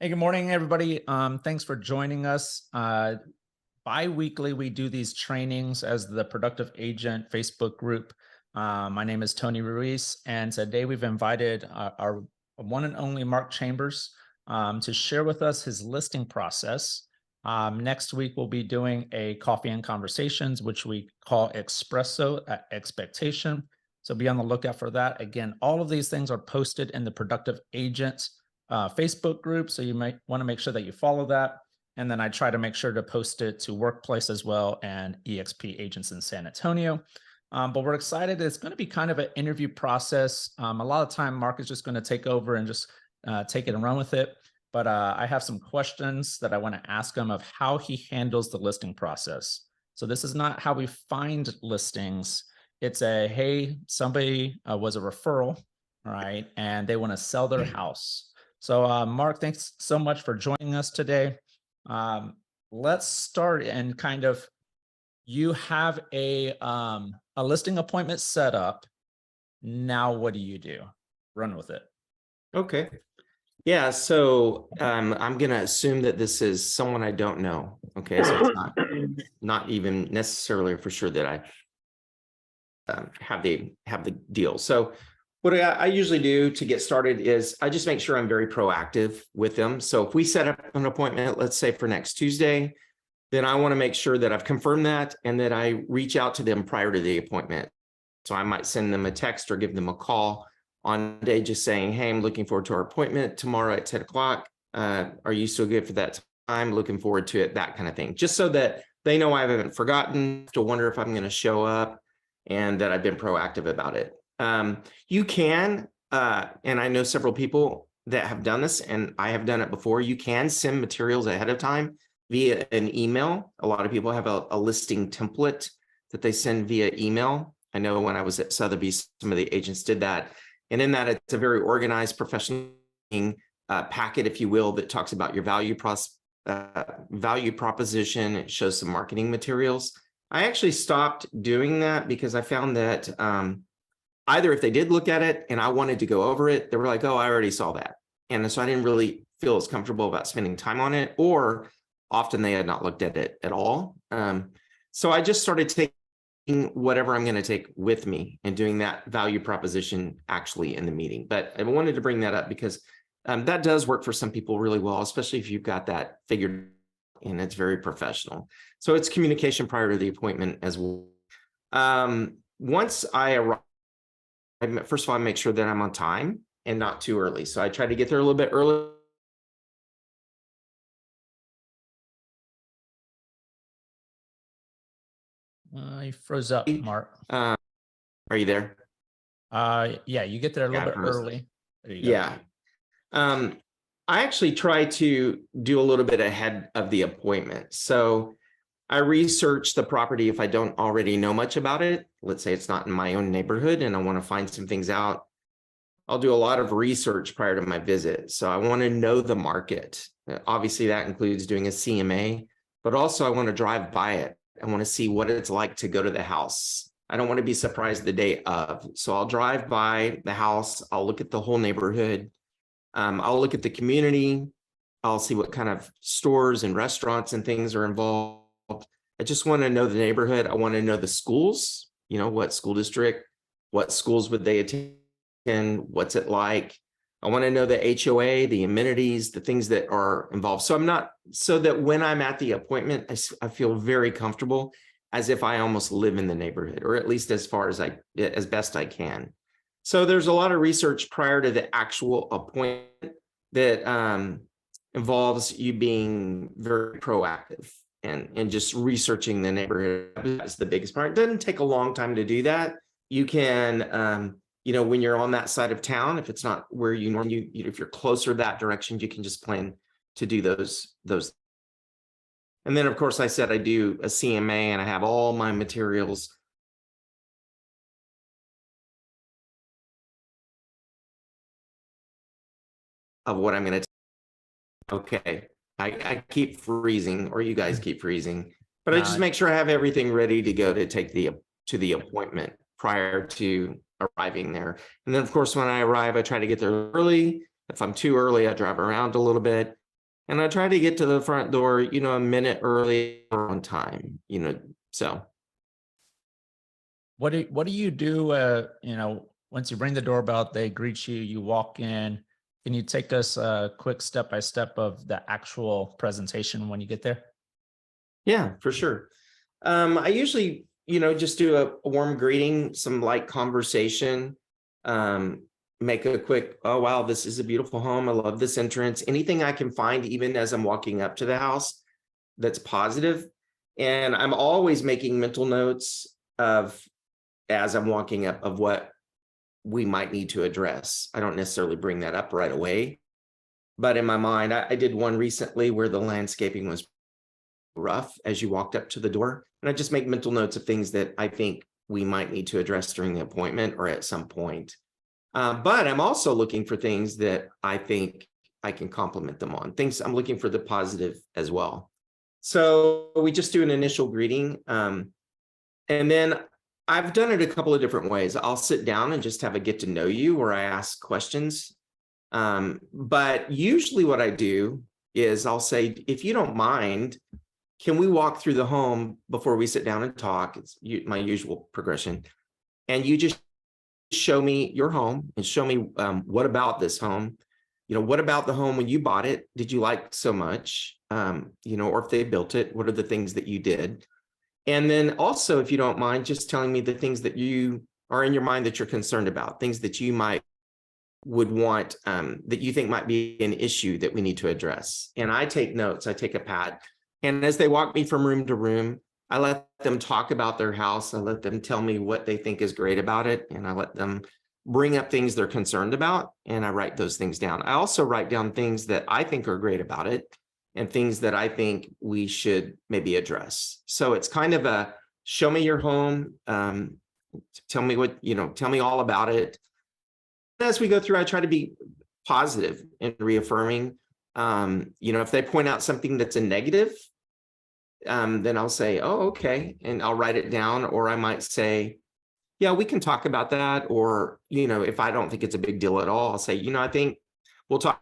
Hey, good morning, everybody. Thanks for joining us. Bi-weekly, we do these trainings as the Productive Agent Facebook group. My name is Tony Ruiz, and today we've invited our one and only Mark Chambers to share with us his listing process. Next week, we'll be doing a coffee and conversations, which we call Espresso at Expectation. So be on the lookout for that. Again, all of these things are posted in the Productive Agent Facebook group. So you might want to make sure that you follow that. And then I try to make sure to post it to Workplace as well and EXP Agents in San Antonio. But we're excited. It's going to be kind of an interview process. A lot of time, Mark is just going to take over and just take it and run with it. But I have some questions that I want to ask him of how he handles the listing process. So this is not how we find listings. It's hey, somebody was a referral, all right, and they want to sell their house. So Mark, thanks so much for joining us today. Let's start and kind of, you have a listing appointment set up. Now, what do you do? Run with it. Okay. Yeah. So I'm going to assume that this is someone I don't know. Okay. So it's not even necessarily for sure that I have the deal. So what I usually do to get started is I just make sure I'm very proactive with them. So if we set up an appointment, let's say for next Tuesday, then I want to make sure that I've confirmed that and that I reach out to them prior to the appointment. So I might send them a text or give them a call on the day just saying, hey, I'm looking forward to our appointment tomorrow at 10 o'clock. Are you still good for that time? Looking forward to it, that kind of thing. Just so that they know I haven't forgotten to wonder if I'm going to show up and that I've been proactive about it. You can, and I know several people that have done this, and I have done it before. You can send materials ahead of time via an email. A lot of people have a listing template that they send via email. I know when I was at Sotheby's, some of the agents did that. And in that, it's a very organized, professional packet, if you will, that talks about your value proposition. It shows some marketing materials. I actually stopped doing that because I found that either if they did look at it and I wanted to go over it, they were like, oh, I already saw that. And so I didn't really feel as comfortable about spending time on it, or often they had not looked at it at all. So I just started taking whatever I'm going to take with me and doing that value proposition actually in the meeting. But I wanted to bring that up because that does work for some people really well, especially if you've got that figured and it's very professional. So it's communication prior to the appointment as well. Once I arrive, first of all, I make sure that I'm on time and not too early. So I try to get there a little bit early. You froze up, Mark. Are you there? Yeah, you get there a little bit early. There you go. Yeah. I actually try to do a little bit ahead of the appointment. So I research the property if I don't already know much about it. Let's say it's not in my own neighborhood and I want to find some things out. I'll do a lot of research prior to my visit. So I want to know the market. Obviously, that includes doing a CMA, but also I want to drive by it. I want to see what it's like to go to the house. I don't want to be surprised the day of. So I'll drive by the house. I'll look at the whole neighborhood. I'll look at the community. I'll see what kind of stores and restaurants and things are involved. I just want to know the neighborhood. I want to know the schools, what school district, what schools would they attend, what's it like. I want to know the HOA, the amenities, the things that are involved. So that when I'm at the appointment, I feel very comfortable as if I almost live in the neighborhood, or at least as best I can. So there's a lot of research prior to the actual appointment that involves you being very proactive and just researching the neighborhood. That's the biggest part. It doesn't take a long time to do that. You can, when you're on that side of town, if it's not where you normally, if you're closer that direction, you can just plan to do those. And then, of course, I said I do a CMA and I have all my materials of what I'm going to. Okay, I keep freezing, or you guys keep freezing, but I just make sure I have everything ready to go to take to the appointment prior to arriving there. And then, of course, when I arrive, I try to get there early. If I'm too early, I drive around a little bit. And I try to get to the front door, a minute early or on time, so. What do you do? Once you ring the doorbell, they greet you. You walk in. Can you take us a quick step by step of the actual presentation when you get there? Yeah, for sure. I usually, just do a warm greeting, some light conversation, make a quick, oh, wow, this is a beautiful home. I love this entrance. Anything I can find, even as I'm walking up to the house, that's positive. And I'm always making mental notes as I'm walking up, of what we might need to address. I don't necessarily bring that up right away, but in my mind, I did one recently where the landscaping was rough as you walked up to the door. And I just make mental notes of things that I think we might need to address during the appointment or at some point. But I'm also looking for things that I think I can compliment them on. Things I'm looking for the positive as well. So we just do an initial greeting. And then I've done it a couple of different ways. I'll sit down and just have a get to know you where I ask questions. But usually what I do is I'll say, if you don't mind, can we walk through the home before we sit down and talk? It's my usual progression. And you just show me your home and show me what about this home? What about the home when you bought it? Did you like so much? Or if they built it, what are the things that you did? And then also, if you don't mind, just telling me the things that you are in your mind that you're concerned about, things that you would want, that you think might be an issue that we need to address. And I take notes, I take a pad. And as they walk me from room to room, I let them talk about their house. I let them tell me what they think is great about it. And I let them bring up things they're concerned about. And I write those things down. I also write down things that I think are great about it and things that I think we should maybe address. So it's kind of a show me your home. Tell me tell me all about it. As we go through, I try to be positive and reaffirming. If they point out something that's a negative, then I'll say, oh, okay. And I'll write it down, or I might say, yeah, we can talk about that. Or, if I don't think it's a big deal at all, I'll say, I think we'll talk.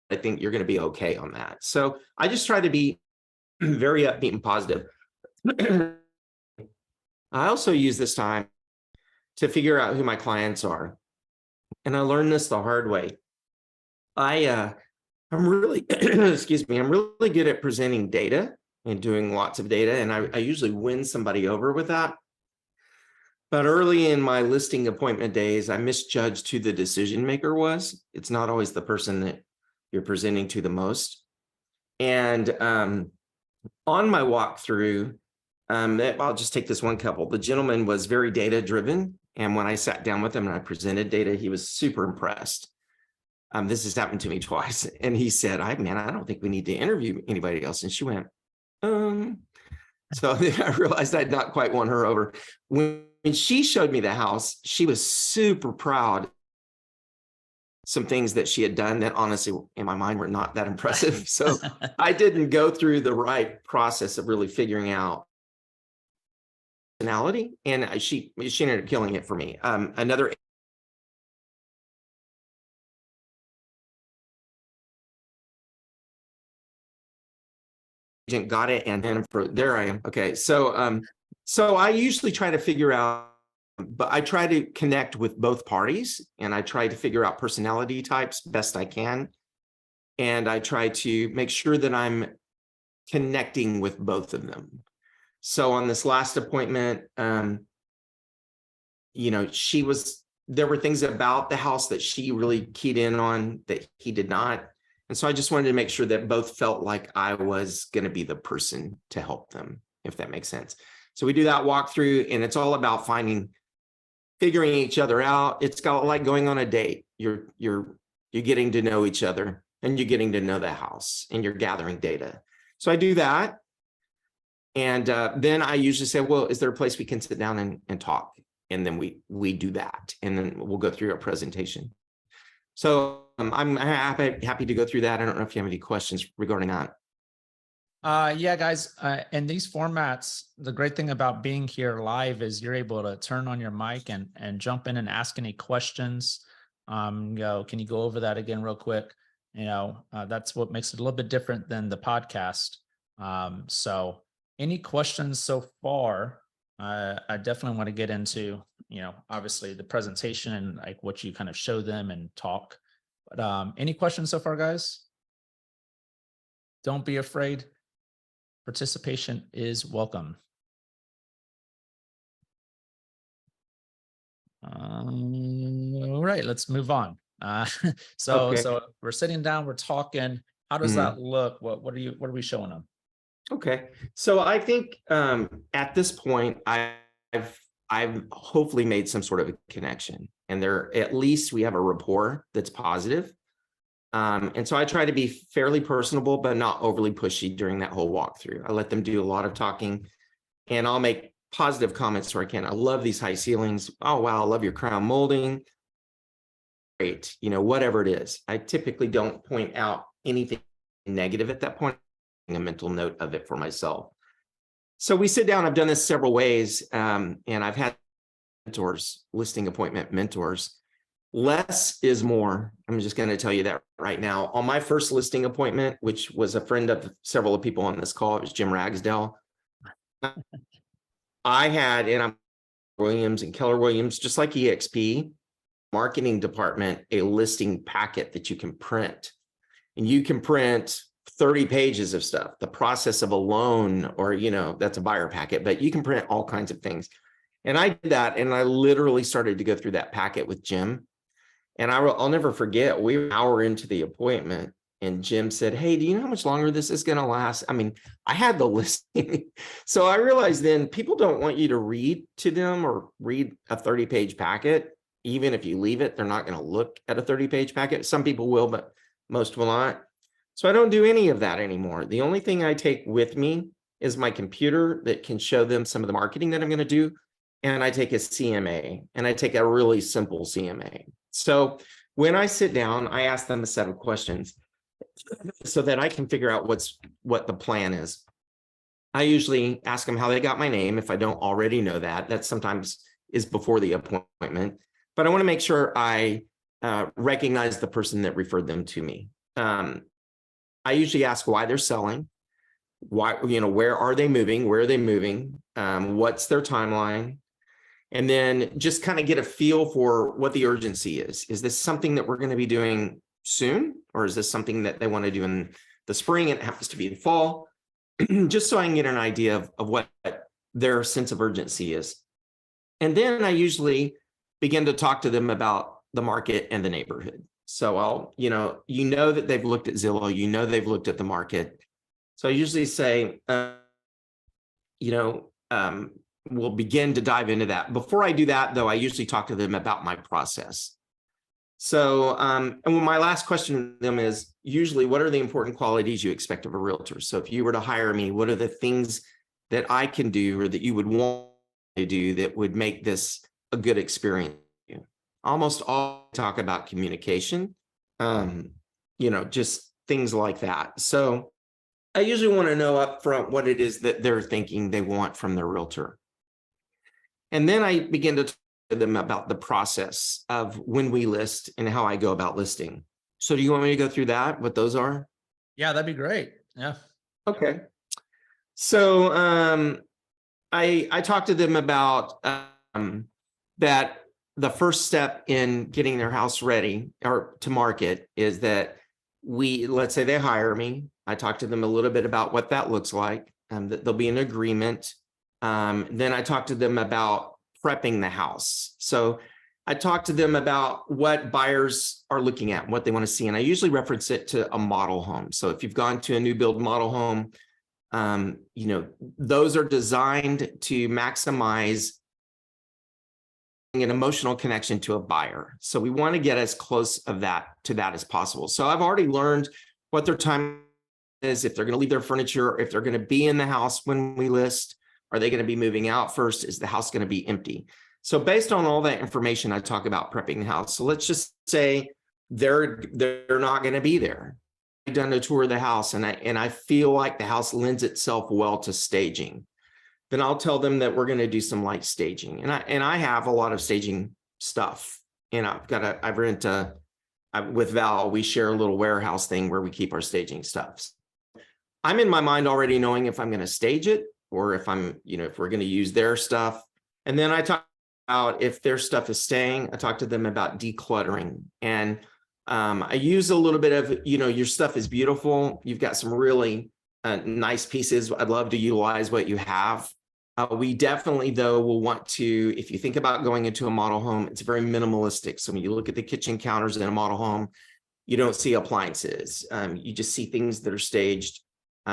I think you're going to be okay on that. So I just try to be very upbeat and positive. I also use this time to figure out who my clients are. And I learned this the hard way. I'm really, excuse me, I'm really good at presenting data and doing lots of data. And I usually win somebody over with that. But early in my listing appointment days, I misjudged who the decision maker was. It's not always the person that you're presenting to the most. And on my walkthrough, I'll just take this one couple. The gentleman was very data driven. And when I sat down with him and I presented data, he was super impressed. This has happened to me twice. And he said, I don't think we need to interview anybody else. And she went, So then I realized I'd not quite won her over. When she showed me the house, she was super proud. Some things that she had done that honestly, in my mind, were not that impressive. So I didn't go through the right process of really figuring out personality. And she ended up killing it for me. Another agent got it, and there I am. Okay, so I usually try to figure out, but I try to connect with both parties, and I try to figure out personality types best I can, and I try to make sure that I'm connecting with both of them. So on this last appointment, there were things about the house that she really keyed in on that he did not. And so I just wanted to make sure that both felt like I was going to be the person to help them, if that makes sense. So we do that walkthrough, and it's all about figuring each other out. It's got like going on a date. You're getting to know each other, and you're getting to know the house, and you're gathering data. So I do that. And then I usually say, well, is there a place we can sit down and talk? And then we do that, and then we'll go through our presentation. So I'm happy to go through that. I don't know if you have any questions regarding that. Yeah, guys, in these formats, the great thing about being here live is you're able to turn on your mic and jump in and ask any questions. Can you go over that again real quick? That's what makes it a little bit different than the podcast. So any questions so far? I definitely want to get into, obviously the presentation and like what you kind of show them and talk. But any questions so far, guys? Don't be afraid. Participation is welcome. All right, let's move on. So Okay. we're sitting down, we're talking. How does that look? What are we showing them? Okay. So I think at this point, I've hopefully made some sort of a connection, and at least we have a rapport that's positive. And so I try to be fairly personable, but not overly pushy during that whole walkthrough. I let them do a lot of talking, and I'll make positive comments where I can. I love these high ceilings. Oh, wow. I love your crown molding. Great. Whatever it is. I typically don't point out anything negative at that point, a mental note of it for myself. So we sit down. I've done this several ways, and I've had mentors, listing appointment mentors. Less is more. I'm just going to tell you that right now. On my first listing appointment, which was a friend of several of people on this call, it was Jim Ragsdale. I had, and I'm Williams and Keller Williams, just like EXP, marketing department, a listing packet that you can print. And you can print 30 pages of stuff, the process of a loan, or, that's a buyer packet, but you can print all kinds of things. And I did that, and I literally started to go through that packet with Jim. And I'll never forget, we were an hour into the appointment, and Jim said, "Hey, do you know how much longer this is going to last?" I mean, I had the listing. So I realized then people don't want you to read to them or read a 30-page packet. Even if you leave it, they're not going to look at a 30-page packet. Some people will, but most will not. So I don't do any of that anymore. The only thing I take with me is my computer that can show them some of the marketing that I'm going to do. And I take a CMA, and I take a really simple CMA. So when I sit down, I ask them a set of questions so that I can figure out what the plan is. I usually ask them how they got my name if I don't already know that. That sometimes is before the appointment, but I want to make sure I recognize the person that referred them to me. I usually ask why they're selling, where are they moving? Where are they moving? What's their timeline? And then just kind of get a feel for what the urgency is. Is this something that we're going to be doing soon? Or is this something that they want to do in the spring and it happens to be the fall? Just so I can get an idea of what their sense of urgency is. And then I usually begin to talk to them about the market and the neighborhood. So I'll, that they've looked at Zillow, they've looked at the market. So I usually say, we'll begin to dive into that. Before I do that, though, I usually talk to them about my process. So, and my last question to them is usually, what are the important qualities you expect of a realtor? So if you were to hire me, what are the things that I can do or that you would want to do that would make this a good experience? Almost all talk about communication, just things like that. So I usually want to know up front what it is that they're thinking they want from their realtor. And then I begin to talk to them about the process of when we list and how I go about listing. So do you want me to go through that, what those are? Yeah, that'd be great. Yeah. Okay. So I talked to them about that the first step in getting their house ready or to market is that let's say they hire me. I talk to them a little bit about what that looks like, that there'll be an agreement. Then I talk to them about prepping the house. So I talk to them about what buyers are looking at, what they want to see. And I usually reference it to a model home. So if you've gone to a new build model home, those are designed to maximize an emotional connection to a buyer. So we want to get as close to that as possible. So I've already learned what their time is, if they're going to leave their furniture, if they're going to be in the house when we list. Are they going to be moving out first? Is the house going to be empty? So based on all that information, I talk about prepping the house. So let's just say they're not going to be there. I've done a tour of the house, and I feel like the house lends itself well to staging. Then I'll tell them that we're going to do some light staging, and I have a lot of staging stuff. And I've rent a with Val, we share a little warehouse thing where we keep our staging stuff. I'm in my mind already knowing if I'm going to stage it or if if we're going to use their stuff. And then I talk about if their stuff is staying, I talk to them about decluttering. And I use a little bit of, your stuff is beautiful. You've got some really nice pieces. I'd love to utilize what you have. We definitely, though, will want to, if you think about going into a model home, it's very minimalistic. So when you look at the kitchen counters in a model home, you don't see appliances. You just see things that are staged.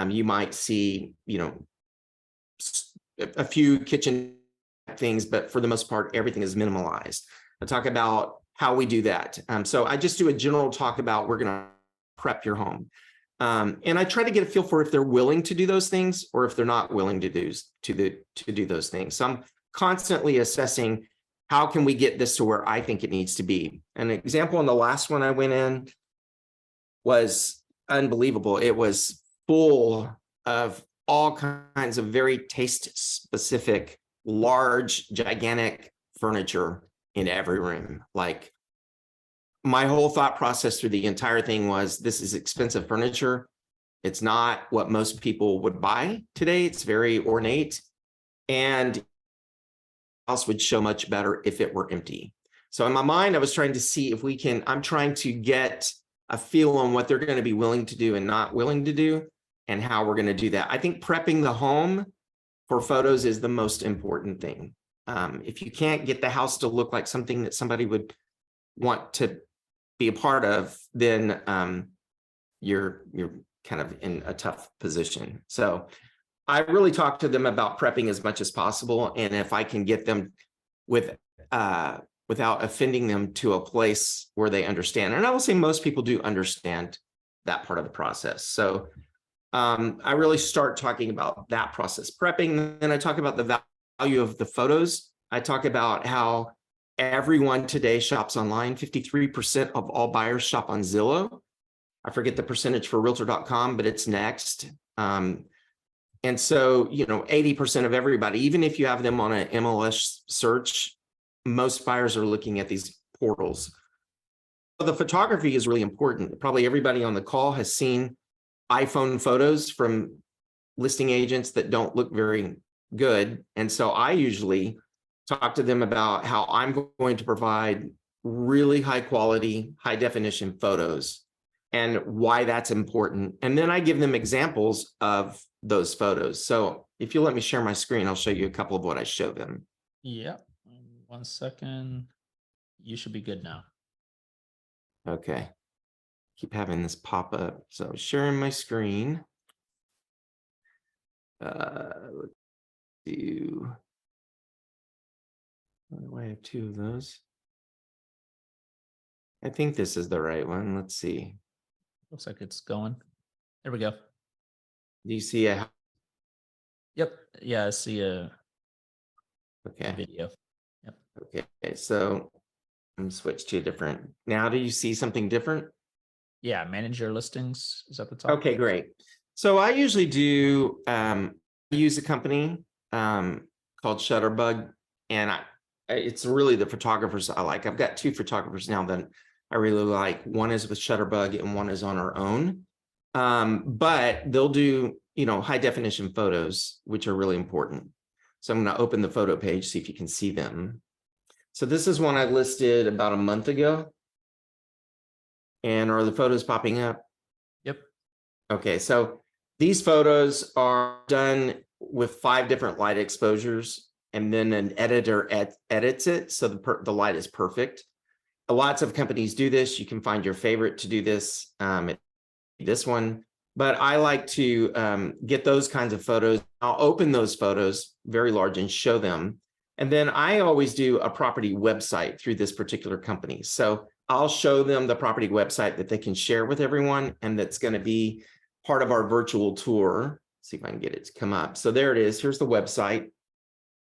You might see, a few kitchen things, but for the most part, everything is minimalized. I talk about how we do that. So I just do a general talk about we're going to prep your home. And I try to get a feel for if they're willing to do those things or if they're not willing to do those things. So I'm constantly assessing how can we get this to where I think it needs to be. An example in the last one I went in was unbelievable. It was full of all kinds of very taste specific, large, gigantic furniture in every room. Like, my whole thought process through the entire thing was, this is expensive furniture. It's not what most people would buy today. It's very ornate, and house would show much better if it were empty. So in my mind, I was trying to see if I'm trying to get a feel on what they're going to be willing to do and not willing to do, and how we're going to do that. I think prepping the home for photos is the most important thing. If you can't get the house to look like something that somebody would want to be a part of, then you're kind of in a tough position. So I really talk to them about prepping as much as possible. And if I can get them without offending them to a place where they understand. And I will say most people do understand that part of the process. So I really start talking about that process, prepping. Then I talk about the value of the photos. I talk about how everyone today shops online. 53% of all buyers shop on Zillow. I forget the percentage for Realtor.com, but it's next. And so, 80% of everybody, even if you have them on an MLS search, most buyers are looking at these portals. The photography is really important. Probably everybody on the call has seen iPhone photos from listing agents that don't look very good. And so I usually talk to them about how I'm going to provide really high quality, high definition photos and why that's important. And then I give them examples of those photos. So if you'll let me share my screen, I'll show you a couple of what I show them. Yeah. 1 second. You should be good now. Okay. Keep having this pop up. So sharing my screen. Let's do. I have two of those. I think this is the right one. Let's see. Looks like it's going. There we go. Do you see a? Yep. Yeah, I see a Okay. video. Yep. Okay. So I'm switch to a different. Now, do you see something different? Yeah, manage your listings is at the top. Okay, great. So I usually do use a company called Shutterbug, and it's really the photographers I like. I've got two photographers now that I really like. One is with Shutterbug and one is on our own. But they'll do, high definition photos, which are really important. So I'm going to open the photo page, see if you can see them. So this is one I listed about a month ago. And are the photos popping up? Yep. Okay, so these photos are done with 5 different light exposures, and then an editor edits it so the light is perfect. Lots of companies do this. You can find your favorite to do this. This one, but I like to get those kinds of photos. I'll open those photos very large and show them. And then I always do a property website through this particular company. So I'll show them the property website that they can share with everyone, and that's going to be part of our virtual tour. Let's see if I can get it to come up. So there it is. Here's the website.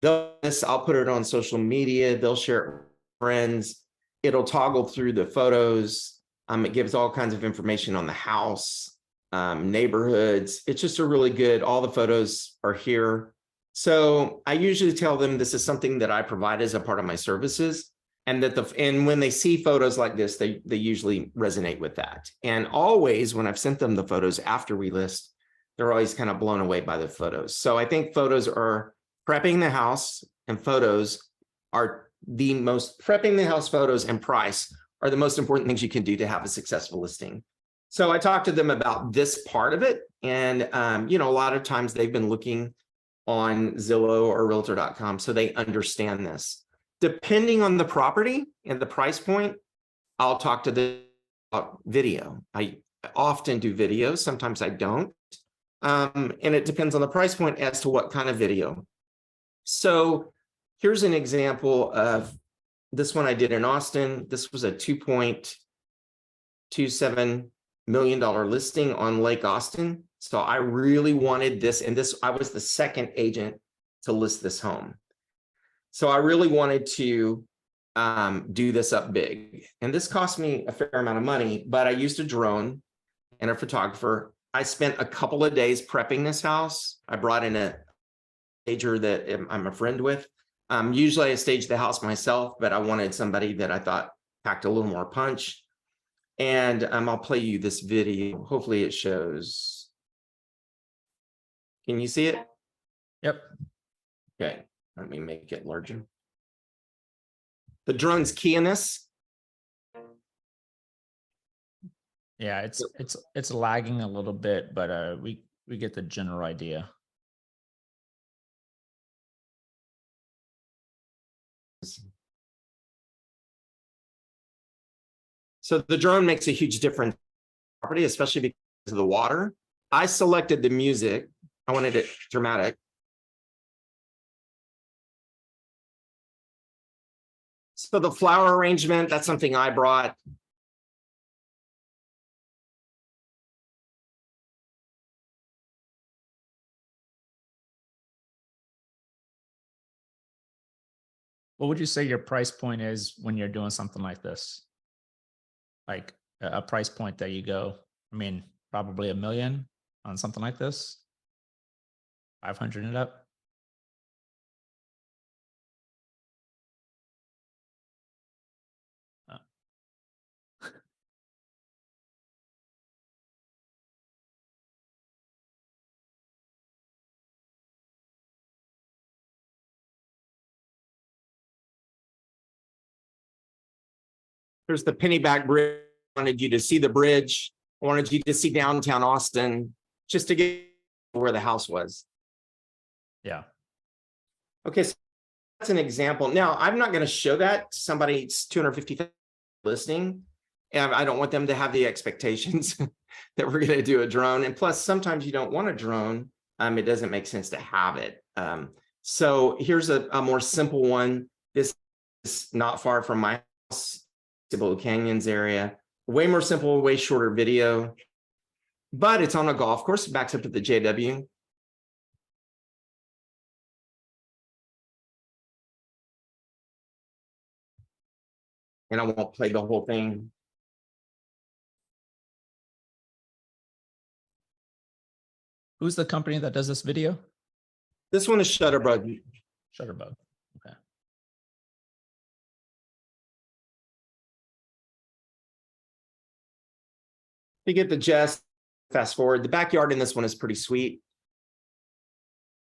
I'll put it on social media. They'll share it with friends. It'll toggle through the photos. It gives all kinds of information on the house, neighborhoods. It's just a really good, all the photos are here. So I usually tell them this is something that I provide as a part of my services. And and when they see photos like this, they usually resonate with that. And always when I've sent them the photos after we list, they're always kind of blown away by the photos. So I think photos are prepping the house, and photos are the most prepping the house. Photos and price are the most important things you can do to have a successful listing. So I talked to them about this part of it. And, you know, a lot of times they've been looking on Zillow or Realtor.com, so they understand this. Depending on the property and the price point, I'll talk to them about video. I often do videos, sometimes I don't. And it depends on the price point as to what kind of video. So here's an example of this one I did in Austin. This was a $2.27 million listing on Lake Austin. So I really wanted this, and I was the second agent to list this home. So I really wanted to do this up big. And this cost me a fair amount of money, but I used a drone and a photographer. I spent a couple of days prepping this house. I brought in a stager that I'm a friend with. Usually I stage the house myself, but I wanted somebody that I thought packed a little more punch. And I'll play you this video. Hopefully it shows. Can you see it? Yep. Okay, let me make it larger. The drone's key in this. Yeah, it's lagging a little bit, but we get the general idea. So the drone makes a huge difference in property, especially because of the water. I selected the music. I wanted it dramatic. So the flower arrangement, that's something I brought. What would you say your price point is when you're doing something like this? Like a price point that you go, I mean, probably $1 million on something like this, 500 and up. There's the Pennyback Bridge. I wanted you to see the bridge. I wanted you to see downtown Austin, just to get where the house was. Yeah. Okay, so that's an example. Now, I'm not going to show that to somebody's 250,000 listing. And I don't want them to have the expectations that we're going to do a drone. And plus, sometimes you don't want a drone. It doesn't make sense to have it. So here's a more simple one. This is not far from my house, Cibolo Canyons area. Way more simple, way shorter video. But it's on a golf course, it backs up to the JW. And I won't play the whole thing. Who's the company that does this video? This one is Shutterbug. Shutterbug. Okay. You get the gist. Fast forward. The backyard in this one is pretty sweet.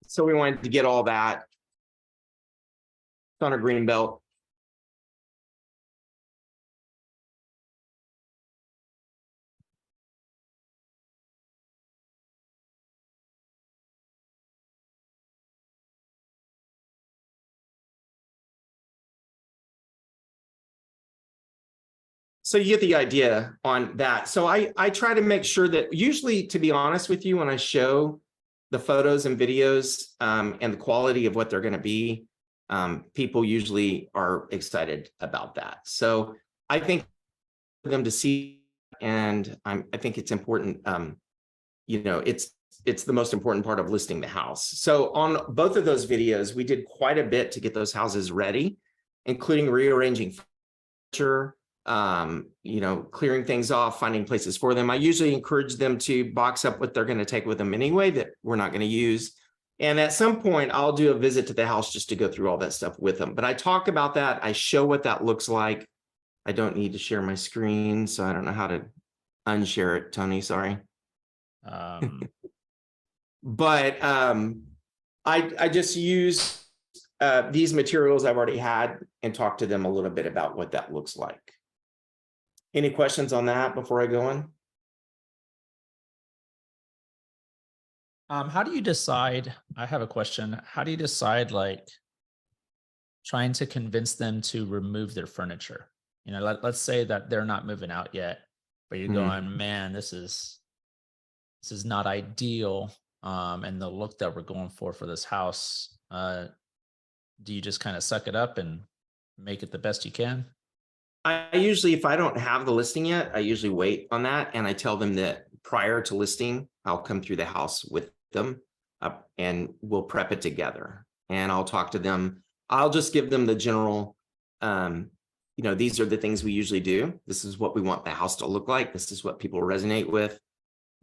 So we wanted to get all that. It's on a green belt. So you get the idea on that. So I try to make sure that usually, to be honest with you, when I show the photos and videos and the quality of what they're going to be, people usually are excited about that. So I think for them to see, and I think it's important, you know, it's the most important part of listing the house. So on both of those videos, we did quite a bit to get those houses ready, including rearranging furniture, you know, clearing things off, finding places for them. I usually encourage them to box up what they're going to take with them anyway that we're not going to use, And at some point, I'll do a visit to the house just to go through all that stuff with them. But I talk about that. I show what that looks like. I don't need to share my screen, so I don't know how to unshare it, Tony, sorry. But I just use these materials I've already had and talk to them a little bit about what that looks like. Any questions on that before I go on? How do you decide? I have a question. How do you decide, like, trying to convince them to remove their furniture? You know, let's say that they're not moving out yet, but you're going, man, this is not ideal. And the look that we're going for this house. Do you just kind of suck it up and make it the best you can? I usually, if I don't have the listing yet, I usually wait on that. And I tell them that prior to listing, I'll come through the house with them and we'll prep it together. And I'll talk to them. I'll just give them the general, you know, these are the things we usually do. This is what we want the house to look like. This is what people resonate with.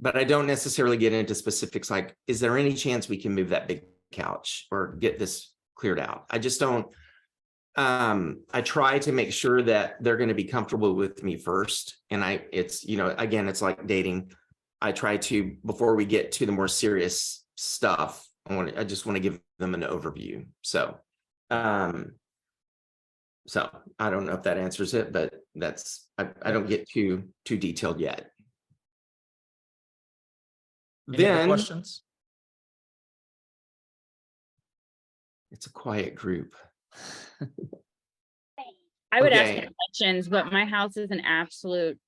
But I don't necessarily get into specifics like, is there any chance we can move that big couch or get this cleared out? I just don't. I try to make sure that they're going to be comfortable with me first. And it's, you know, again, it's like dating. I try to, before we get to the more serious stuff, I just want to give them an overview. So I don't know if that answers it, but that's, I don't get too detailed yet. Any other questions? It's a quiet group. I would ask questions, but my house is an absolute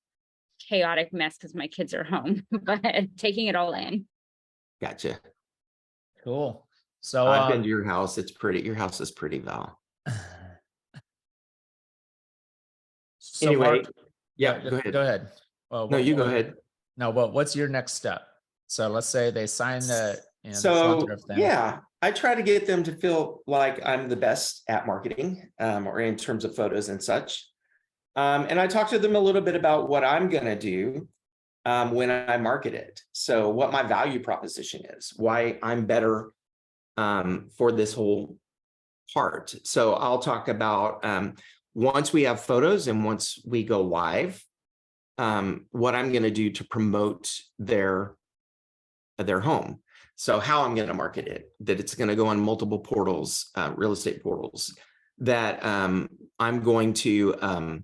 chaotic mess because my kids are home, but taking it all in. Gotcha. Cool. So I've been to your house. It's pretty. Your house is pretty, Val. So anyway, Mark, yeah, go ahead. Go ahead. Well, no, you go ahead. No, but what's your next step? So let's say they sign the, you know, so the thing. Yeah, I try to get them to feel like I'm the best at marketing, or in terms of photos and such. And I talk to them a little bit about what I'm going to do when I market it. So what my value proposition is, why I'm better for this whole part. So I'll talk about once we have photos and once we go live, what I'm going to do to promote their home. So how I'm going to market it, that it's going to go on multiple portals, real estate portals, that I'm going to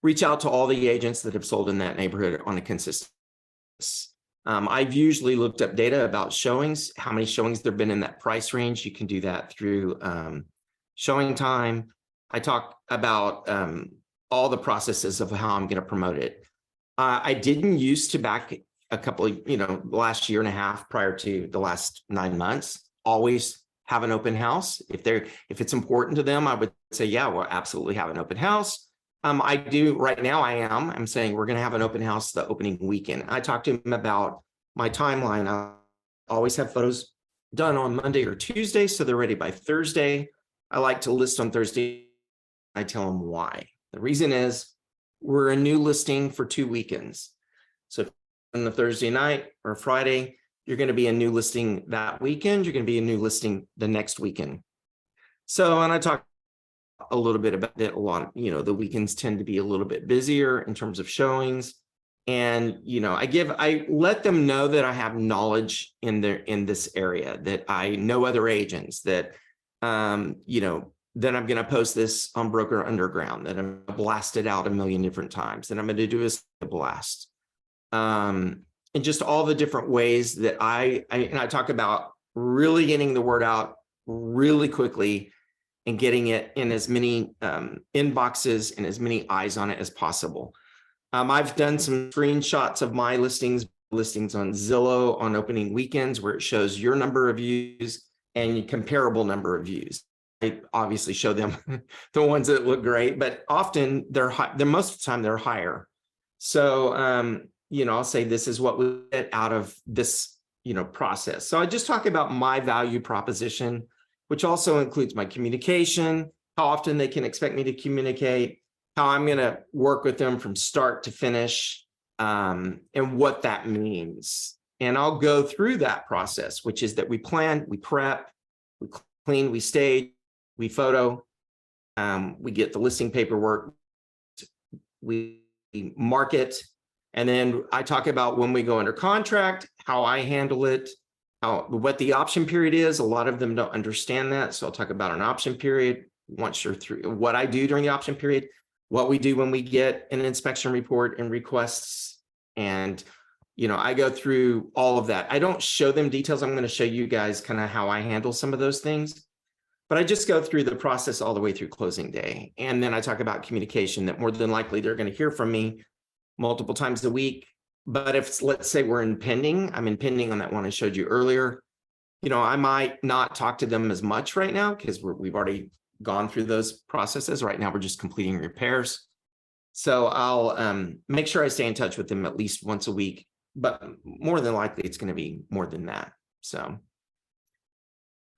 reach out to all the agents that have sold in that neighborhood on a consistent basis. I've usually looked up data about showings, how many showings there've been in that price range. You can do that through Showing Time. I talk about all the processes of how I'm going to promote it. I didn't used to back a couple of, the last year and a half prior to the last 9 months, always have an open house. If it's important to them, I would say, yeah, we'll absolutely have an open house. I do right now. I'm saying we're going to have an open house the opening weekend. I talked to them about my timeline. I always have photos done on Monday or Tuesday, so they're ready by Thursday. I like to list on Thursday. I tell them why. The reason is we're a new listing for 2 weekends. So on the Thursday night or Friday, you're going to be a new listing that weekend. You're going to be a new listing the next weekend. So, and I talk a little bit about that. A lot of, the weekends tend to be a little bit busier in terms of showings. And, I let them know that I have knowledge in this area, that I know other agents, that, then I'm going to post this on Broker Underground, that I'm blasted out a million different times, that I'm going to do a blast. And just all the different ways that I talk about really getting the word out really quickly and getting it in as many inboxes and as many eyes on it as possible. I've done some screenshots of my listings on Zillow on opening weekends where it shows your number of views and comparable number of views. I obviously show them the ones that look great, but often they're most of the time they're higher. So, I'll say this is what we get out of this, process. So I just talk about my value proposition, which also includes my communication, how often they can expect me to communicate, how I'm going to work with them from start to finish, and what that means. And I'll go through that process, which is that we plan, we prep, we clean, we stage, we photo, we get the listing paperwork, we market, and then I talk about when we go under contract, how I handle it, what the option period is. A lot of them don't understand that. So I'll talk about an option period once you're through, what I do during the option period, what we do when we get an inspection report and requests. And, you know, I go through all of that. I don't show them details. I'm going to show you guys kind of how I handle some of those things. But I just go through the process all the way through closing day. And then I talk about communication, that more than likely they're going to hear from me multiple times a week. But if, let's say I'm in pending on that one I showed you earlier, you know, I might not talk to them as much right now because we've already gone through those processes. Right now, we're just completing repairs. So I'll make sure I stay in touch with them at least once a week, but more than likely it's going to be more than that. So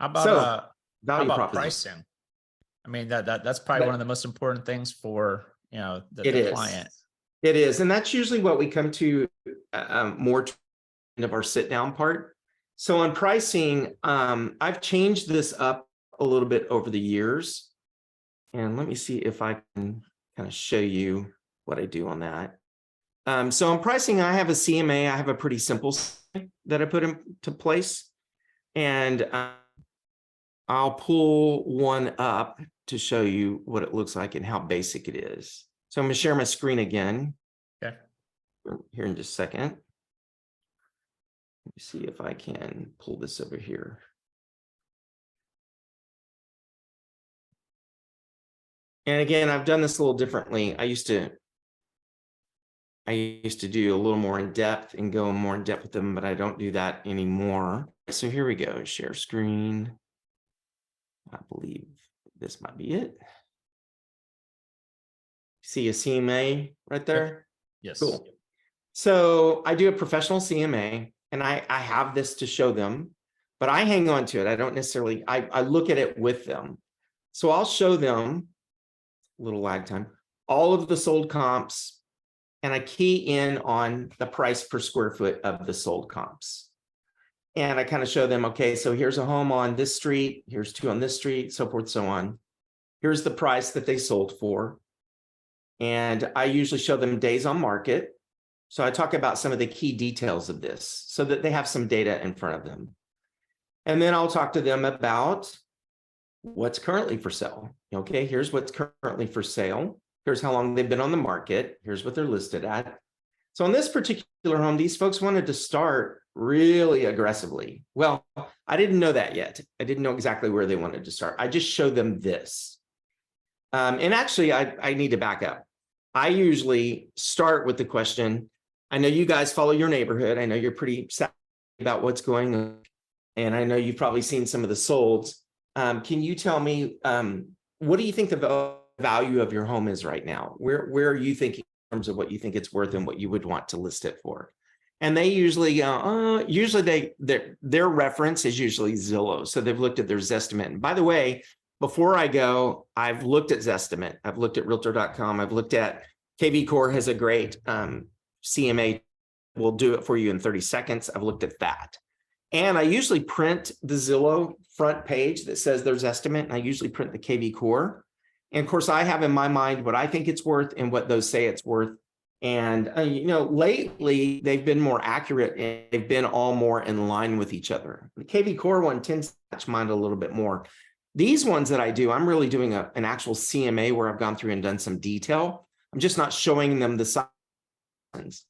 How about value how about proposition. pricing? I mean, that's probably one of the most important things for, you know, the client. It is. And that's usually what we come to more of our sit down part. So on pricing, I've changed this up a little bit over the years. And let me see if I can kind of show you what I do on that. So on pricing, I have a CMA. I have a pretty simple CMA that I put into place. And I'll pull one up to show you what it looks like and how basic it is. So I'm going to share my screen again. Okay. Here in just a second. Let me see if I can pull this over here. And again, I've done this a little differently. I used to do a little more in depth and go more in depth with them, but I don't do that anymore. So here we go. Share screen. I believe this might be it. See a CMA right there? Yes. Cool. So I do a professional CMA and I have this to show them, but I hang on to it. I don't necessarily, I look at it with them. So I'll show them, a little lag time, all of the sold comps, and I key in on the price per square foot of the sold comps. And I kind of show them, okay, so here's a home on this street, here's two on this street, so forth, so on. Here's the price that they sold for. And I usually show them days on market. So I talk about some of the key details of this so that they have some data in front of them. And then I'll talk to them about what's currently for sale. Okay, here's what's currently for sale. Here's how long they've been on the market. Here's what they're listed at. So on this particular home, these folks wanted to start really aggressively. Well, I didn't know that yet. I didn't know exactly where they wanted to start. I just showed them this. And actually, I need to back up. I usually start with the question, I know you guys follow your neighborhood. I know you're pretty savvy about what's going on. And I know you've probably seen some of the solds. Can you tell me, what do you think the value of your home is right now? Where are you thinking in terms of what you think it's worth and what you would want to list it for? And they usually, their reference is usually Zillow. So they've looked at their Zestimate. And by the way, before I go, I've looked at Zestimate. I've looked at Realtor.com. I've looked at KV Core has a great CMA. Will do it for you in 30 seconds. I've looked at that. And I usually print the Zillow front page that says there's Zestimate. And I usually print the KV Core. And of course, I have in my mind what I think it's worth and what those say it's worth. And, you know, lately they've been more accurate and they've been all more in line with each other. The KV Core one tends to match mine a little bit more. These ones that I do, I'm really doing an actual CMA where I've gone through and done some detail. I'm just not showing them the signs.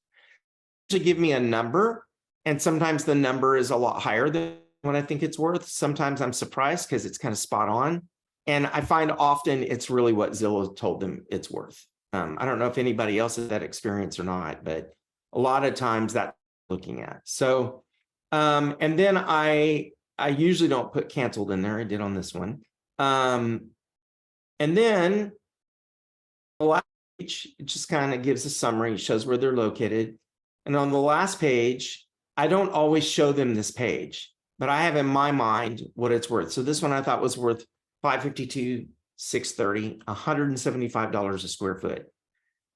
To give me a number, and sometimes the number is a lot higher than what I think it's worth. Sometimes I'm surprised because it's kind of spot on. And I find often it's really what Zillow told them it's worth. I don't know if anybody else has that experience or not, but a lot of times that's looking at. So, and then I usually don't put canceled in there. I did on this one. And then the last page, it just kind of gives a summary, it shows where they're located. And on the last page, I don't always show them this page, but I have in my mind what it's worth. So this one I thought was worth $552,630, $175 a square foot.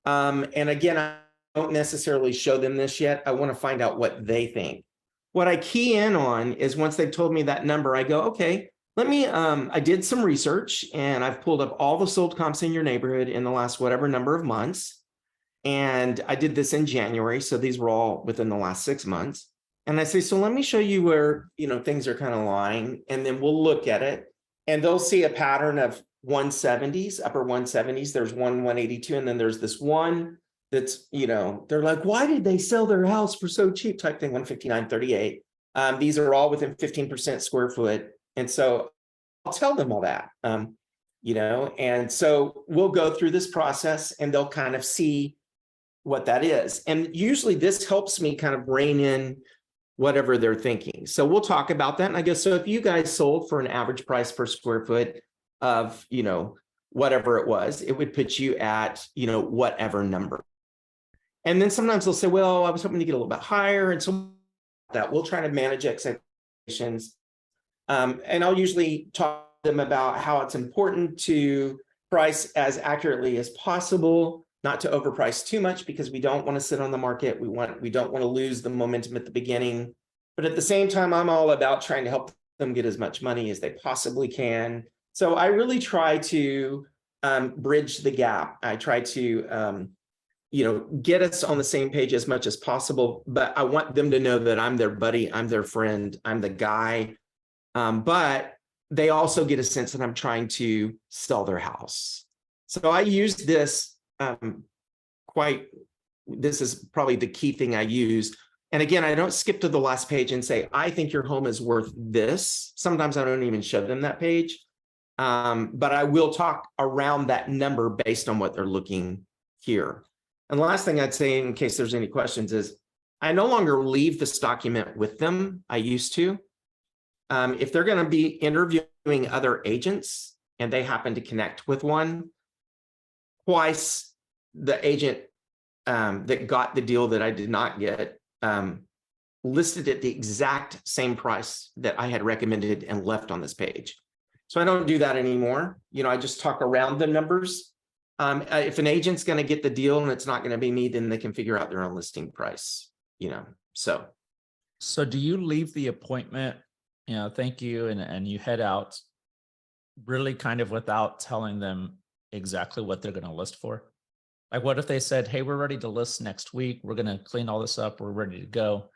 And again, I don't necessarily show them this yet. I want to find out what they think. what I key in on is once they've told me that number, I go, okay, let me, I did some research and I've pulled up all the sold comps in your neighborhood in the last whatever number of months. And I did this in January. So these were all within the last 6 months. And I say, so let me show you where, things are kind of lying. And then we'll look at it and they'll see a pattern of 170s, upper 170s. There's 182. And then there's this one that's, they're like, why did they sell their house for so cheap type thing, 159.38. These are all within 15% square foot. And so I'll tell them all that, and so we'll go through this process and they'll kind of see what that is. And usually this helps me kind of rein in whatever they're thinking. So we'll talk about that. And I go, so if you guys sold for an average price per square foot of, whatever it was, it would put you at, whatever number. And then sometimes they'll say, well, I was hoping to get a little bit higher. And so that we'll try to manage expectations. And I'll usually talk to them about how it's important to price as accurately as possible, not to overprice too much because we don't want to sit on the market. We don't want to lose the momentum at the beginning. But at the same time, I'm all about trying to help them get as much money as they possibly can. So I really try to bridge the gap. I try to get us on the same page as much as possible, but I want them to know that I'm their buddy, I'm their friend, I'm the guy. But they also get a sense that I'm trying to sell their house. So I use this this is probably the key thing I use. And again, I don't skip to the last page and say, I think your home is worth this. Sometimes I don't even show them that page. But I will talk around that number based on what they're looking here. And the last thing I'd say, in case there's any questions, is I no longer leave this document with them. I used to. If they're going to be interviewing other agents and they happen to connect with one, twice the agent that got the deal that I did not get listed at the exact same price that I had recommended and left on this page. So I don't do that anymore. I just talk around the numbers. If an agent's going to get the deal and it's not going to be me, then they can figure out their own listing price, So do you leave the appointment, thank you, and you head out really kind of without telling them exactly what they're going to list for? Like, what if they said, hey, we're ready to list next week. We're going to clean all this up. We're ready to go.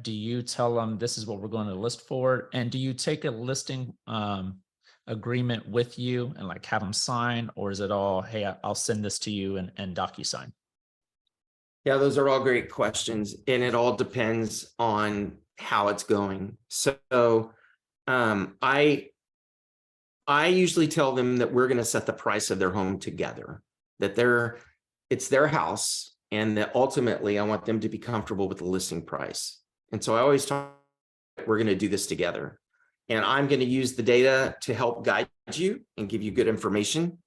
Do you tell them this is what we're going to list for? And do you take a listing agreement with you and like have them sign, or is it all, hey, I'll send this to you and DocuSign? Yeah, those are all great questions. And it all depends on how it's going. So I usually tell them that we're going to set the price of their home together, that it's their house, and that ultimately I want them to be comfortable with the listing price. And so I always talk, we're going to do this together. And I'm going to use the data to help guide you and give you good information.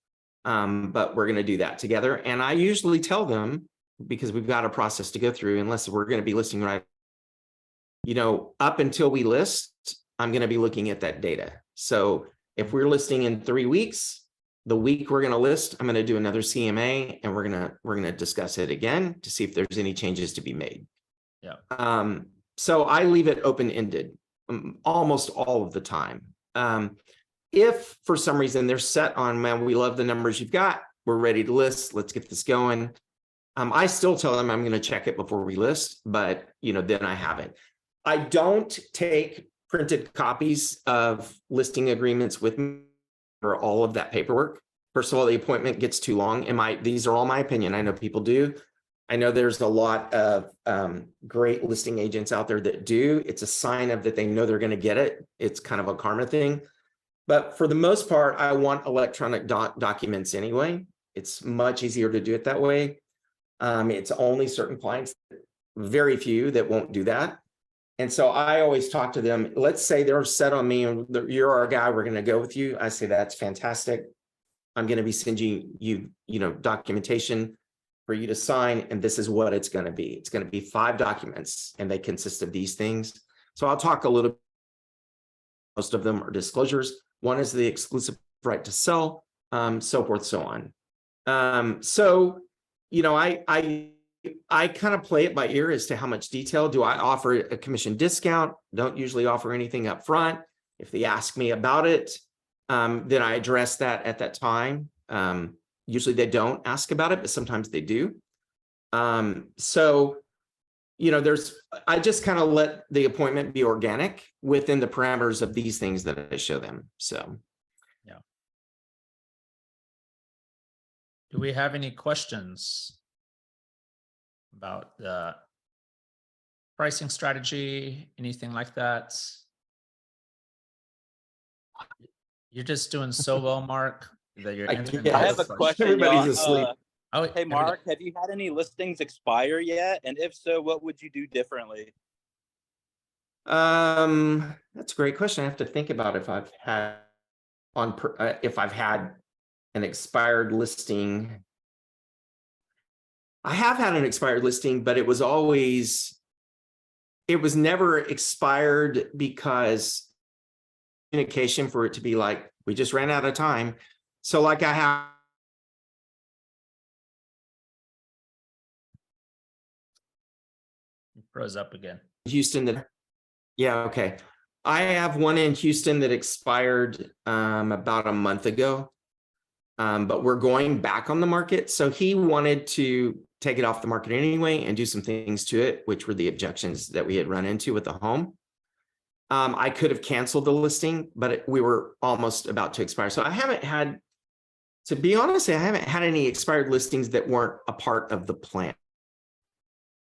But we're going to do that together. And I usually tell them, because we've got a process to go through, unless we're going to be listing right, up until we list, I'm going to be looking at that data. So if we're listing in 3 weeks, the week we're going to list, I'm going to do another CMA and we're going to discuss it again to see if there's any changes to be made. Yeah. So I leave it open-ended almost all of the time. If for some reason they're set on, man, we love the numbers you've got, we're ready to list, let's get this going. I still tell them I'm going to check it before we list, but then I haven't. I don't take printed copies of listing agreements with me for all of that paperwork. First of all, the appointment gets too long. These are all my opinion. I know people do. I know there's a lot of great listing agents out there that do. It's a sign of that they know they're going to get it. It's kind of a karma thing. But for the most part, I want electronic documents anyway. It's much easier to do it that way. It's only certain clients, very few, that won't do that. And so I always talk to them. Let's say they're set on me and you're our guy, we're going to go with you. I say, that's fantastic. I'm going to be sending you, documentation for you to sign. And this is what it's going to be. It's going to be 5 documents and they consist of these things. So I'll talk a little, most of them are disclosures. One is the exclusive right to sell, so forth, so on. I I kind of play it by ear as to how much detail. Do I offer a commission discount? Don't usually offer anything up front. If they ask me about it, then I address that at that time. Usually they don't ask about it, but sometimes they do. So, you know, I just kind of let the appointment be organic within the parameters of these things that I show them. So. Yeah. Do we have any questions about the pricing strategy, anything like that? You're just doing so well, Mark, that you're I answering. guess. I have a question. Everybody's y'all. asleep. Oh, Hey, Mark, have you had any listings expire yet? And if so, what would you do differently? That's a great question. I have to think about if I've had if I've had an expired listing. I have had an expired listing, but it was never expired because communication for it to be like, we just ran out of time. So like I have. You froze up again. Houston yeah, okay. I have one in Houston that expired about a month ago. But we're going back on the market. So he wanted to take it off the market anyway and do some things to it, which were the objections that we had run into with the home. I could have canceled the listing, but we were almost about to expire. So I haven't had, to be honest, I haven't had any expired listings that weren't a part of the plan.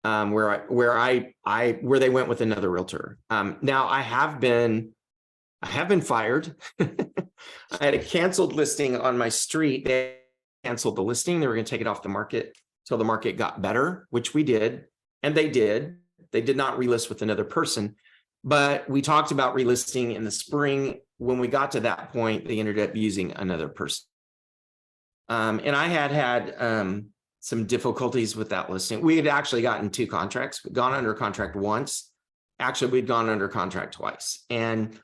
Where they went with another realtor. Now I have been fired. I had a canceled listing on my street. They canceled the listing. They were going to take it off the market till the market got better, which we did. And they did. They did not relist with another person. But we talked about relisting in the spring. When we got to that point, they ended up using another person. And I had some difficulties with that listing. We had actually gotten 2 contracts. We'd gone under contract once. Actually, we'd gone under contract twice. And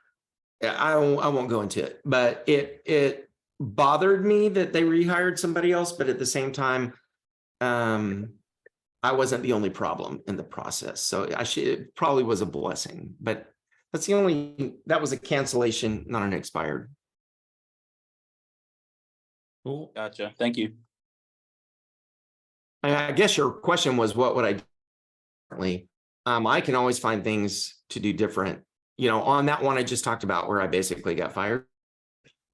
I won't go into it, but it bothered me that they rehired somebody else. But at the same time, I wasn't the only problem in the process. So it probably was a blessing, but that was a cancellation, not an expired. Cool. Gotcha. Thank you. I guess your question was, what would I do differently? I can always find things to do different. You know, on that one I just talked about where I basically got fired.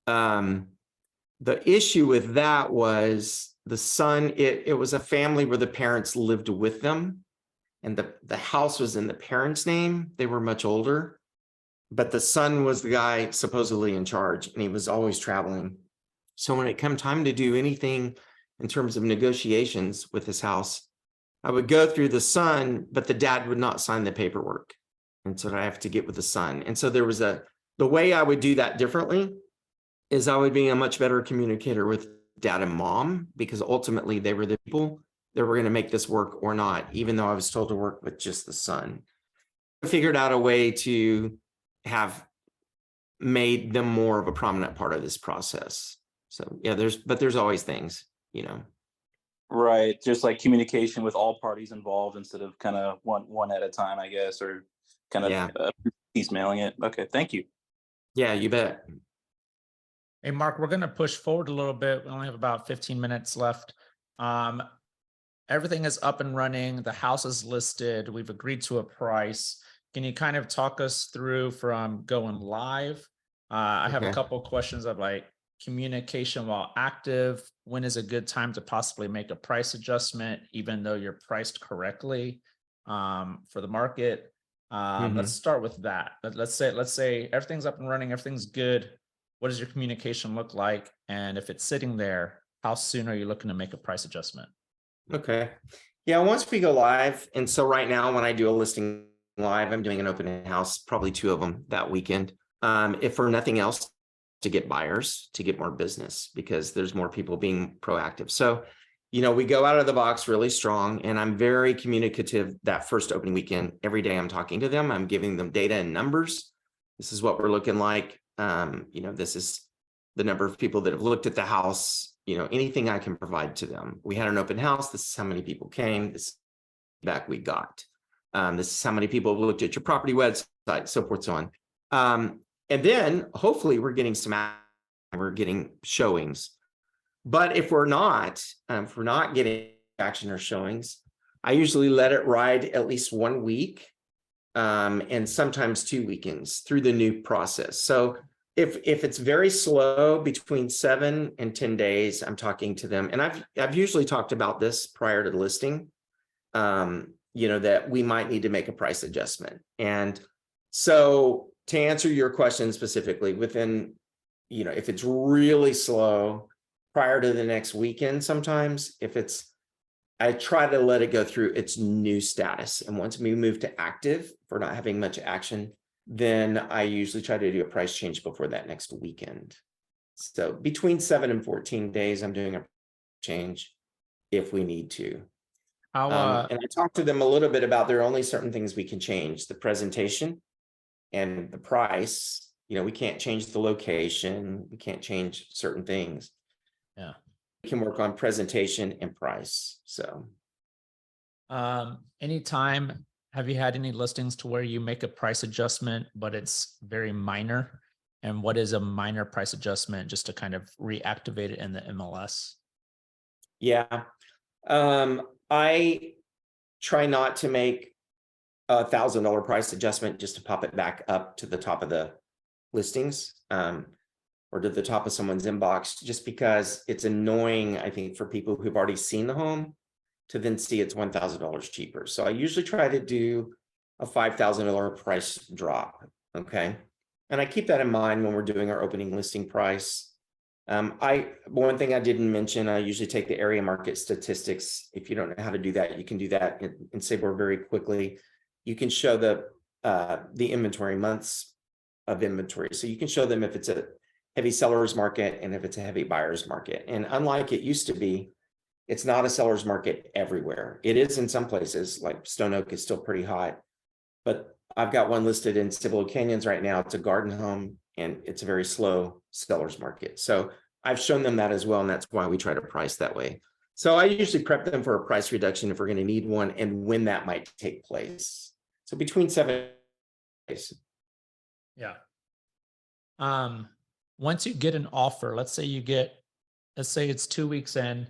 The issue with that was the son, it was a family where the parents lived with them and the house was in the parents' name. They were much older, but the son was the guy supposedly in charge and he was always traveling. So when it came time to do anything in terms of negotiations with his house, I would go through the son, but the dad would not sign the paperwork. And so I have to get with the son. And so there was the way I would do that differently is I would be a much better communicator with dad and mom, because ultimately they were the people that were going to make this work or not, even though I was told to work with just the son. I figured out a way to have made them more of a prominent part of this process. So yeah, there's always things, you know. Right. Just like communication with all parties involved instead of kind of one at a time, I guess, or kind of piecemealing it. Okay. Thank you. Yeah, you bet. Hey, Mark, we're going to push forward a little bit. We only have about 15 minutes left. Everything is up and running. The house is listed. We've agreed to a price. Can you kind of talk us through from going live? I have a couple of questions of like communication while active. When is a good time to possibly make a price adjustment, even though you're priced correctly for the market? Let's start with that. Let's say everything's up and running, everything's good. What does your communication look like? And if it's sitting there, how soon are you looking to make a price adjustment? Okay. Yeah, once we go live, and so right now when I do a listing live, I'm doing an open house, probably 2 of them that weekend. If for nothing else, to get buyers, to get more business, because there's more people being proactive. So, you know, we go out of the box really strong, and I'm very communicative that first opening weekend. Every day I'm talking to them, I'm giving them data and numbers. This is what we're looking like. You know, this is the number of people that have looked at the house, you know, anything I can provide to them. We had an open house. This is how many people came. This is feedback we got. This is how many people have looked at your property website, so forth, so on. And then hopefully we're getting we're getting showings. But if we're not getting action or showings, I usually let it ride at least 1 week, and sometimes 2 weekends through the new process. So if it's very slow, between 7 and 10 days, I'm talking to them. And I've usually talked about this prior to the listing, that we might need to make a price adjustment. And so to answer your question specifically, within, if it's really slow prior to the next weekend, sometimes I try to let it go through its new status. And once we move to active for not having much action, then I usually try to do a price change before that next weekend. So between 7 and 14 days, I'm doing a change if we need to. And I talked to them a little bit about there are only certain things we can change: the presentation and the price. We can't change the location. We can't change certain things. Yeah. We can work on presentation and price. So anytime, have you had any listings to where you make a price adjustment, but it's very minor? And what is a minor price adjustment, just to kind of reactivate it in the MLS? Yeah. I try not to make $1,000 price adjustment just to pop it back up to the top of the listings, or to the top of someone's inbox, just because it's annoying, I think, for people who've already seen the home to then see it's $1,000 cheaper. So I usually try to do a $5,000 price drop. Okay. And I keep that in mind when we're doing our opening listing price. One thing I didn't mention, I usually take the area market statistics. If you don't know how to do that, you can do that in Sabor very quickly. You can show the inventory months of inventory. So you can show them if it's a heavy seller's market and if it's a heavy buyer's market. And unlike it used to be, it's not a seller's market everywhere. It is in some places, like Stone Oak is still pretty hot, but I've got one listed in Cibolo Canyons right now. It's a garden home and it's a very slow seller's market. So I've shown them that as well. And that's why we try to price that way. So I usually prep them for a price reduction if we're going to need one and when that might take place. So between 7 days. Yeah. Once you get an offer, let's say it's 2 weeks in,